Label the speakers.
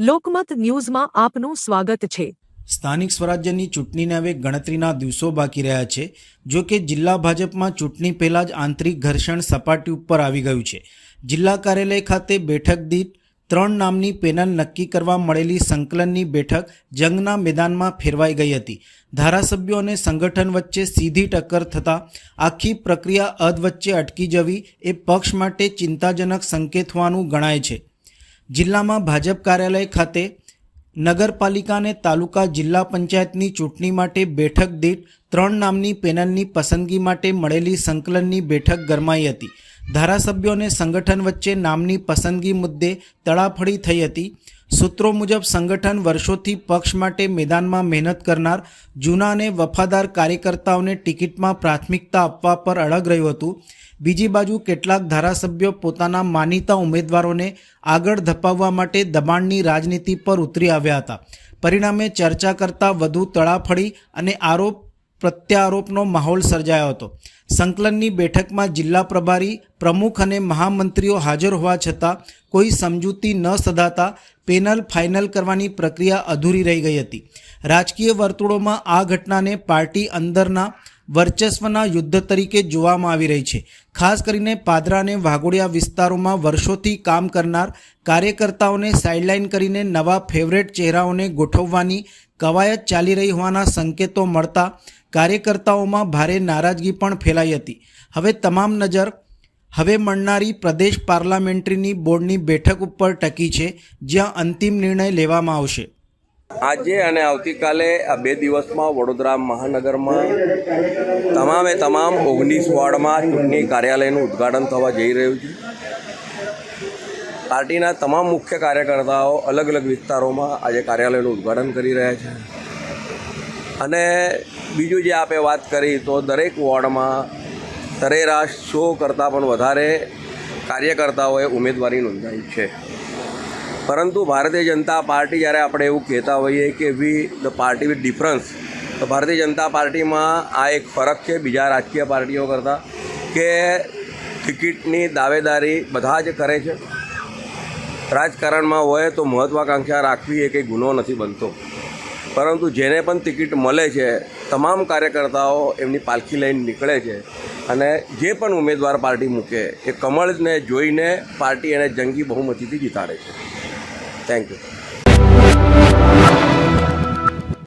Speaker 1: લોકમત ન્યૂઝમાં આપનું સ્વાગત છે।
Speaker 2: સ્થાનિક સ્વરાજ્યની ચૂંટણીને હવે ગણતરીના દિવસો બાકી રહ્યા છે। જો કે જિલ્લા ભાજપમાં ચૂંટણી પહેલાં જ આંતરિક ઘર્ષણ સપાટી ઉપર આવી ગયું છે। જિલ્લા કાર્યાલય ખાતે બેઠક દીઠ 3 નામની પેનલ નક્કી કરવા મળેલી સંકલનની બેઠક જંગના મેદાનમાં ફેરવાઈ ગઈ હતી। ધારાસભ્યો અને સંગઠન વચ્ચે સીધી ટક્કર થતાં આખી પ્રક્રિયા અધવચ્ચે અટકી જવી એ પક્ષ માટે ચિંતાજનક સંકેત હોવાનું ગણાય છે। જિલ્લામાં ભાજપ કાર્યાલય ખાતે નગરપાલિકા અને તાલુકા જિલ્લા પંચાયતની ચૂંટણી માટે બેઠક દીઠ 3 નામની પેનલની પસંદગી માટે મળેલી સંકલનની બેઠક ગરમાઈ હતી। ધારાસભ્યો અને સંગઠન વચ્ચે નામની પસંદગી મુદ્દે તડાફડી થઈ હતી। સૂત્રો મુજબ સંગઠન વર્ષોથી પક્ષ માટે મેદાનમાં મહેનત કરનાર જૂના અને વફાદાર કાર્યકર્તાઓને ટિકિટમાં પ્રાથમિકતા આપવા પર અડગ રહ્યું હતું। બીજી બાજુ કેટલાક ધારાસભ્યો પોતાના માનીતા ઉમેદવારોને આગળ ધપાવવા માટે દબાણની રાજનીતિ પર ઉતરી આવ્યા હતા। પરિણામે ચર્ચા કરતાં વધુ તડાફડી અને આરોપ પ્રત્યારોપનો માહોલ સર્જાયો હતો। સંકલનની બેઠકમાં જિલ્લા પ્રભારી, પ્રમુખ અને મહામંત્રીઓ હાજર હોવા છતાં કોઈ સમજૂતી ન સધાતા પેનલ ફાઇનલ કરવાની પ્રક્રિયા અધૂરી રહી ગઈ હતી। રાજકીય વર્તુળોમાં આ ઘટનાને પાર્ટી અંદરના વર્ચસ્વના યુદ્ધ તરીકે જોવામાં આવી રહી છે। ખાસ કરીને પાદરા અને વાઘોડિયા વિસ્તારોમાં વર્ષોથી કામ કરનાર કાર્યકર્તાઓને સાઇડલાઇન કરીને નવા ફેવરેટ ચહેરાઓને ગોઠવવાની કવાયત ચાલી રહી હોવાના સંકેતો મળતા કાર્યકર્તાઓમાં ભારે નારાજગી પણ ફેલાઈ હતી। હવે તમામ નજર હવે મળનારી પ્રદેશ પાર્લામેન્ટરીની બોર્ડની બેઠક ઉપર ટકી છે, જ્યાં અંતિમ નિર્ણય લેવામાં આવશે।
Speaker 3: આજે અને આવતીકાલે આ 2 દિવસમાં વડોદરા મહાનગરમાં તમામ 19 વોર્ડમાં ચૂંટણી કાર્યાલયનું ઉદ્ઘાટન થવા જઈ રહ્યું છે। પાર્ટીના તમામ મુખ્ય કાર્યકર્તાઓ અલગ અલગ વિસ્તારોમાં આજે કાર્યાલયનું ઉદ્ઘાટન કરી રહ્યા છે। અને બીજું જે આપણે વાત કરી તો દરેક વોર્ડમાં સરેરાશ 100 કરતાં પણ વધારે કાર્યકર્તાઓએ ઉમેદવારી નોંધાવી છે। પરંતુ ભારતીય જનતા પાર્ટી જ્યારે આપણે એવું કહેતા હોઈએ કે ધ પાર્ટી વિથ ડિફરન્સ, તો ભારતીય જનતા પાર્ટીમાં આ એક ફરક છે બીજા રાજકીય પાર્ટીઓ કરતાં કે ટિકિટની દાવેદારી બધા જ કરે છે। રાજકારણમાં હોય તો મહત્વાકાંક્ષા રાખવી એ કંઈ ગુનો નથી બનતો, પરંતુ જેને પણ ટિકિટ મળે છે તમામ કાર્યકર્તાઓ એમની પાલખી લઈને નીકળે છે અને જે પણ ઉમેદવાર પાર્ટી મૂકે એ કમળને જોઈને પાર્ટી એને જંગી બહુમતીથી જીતાડે છે। Thank you.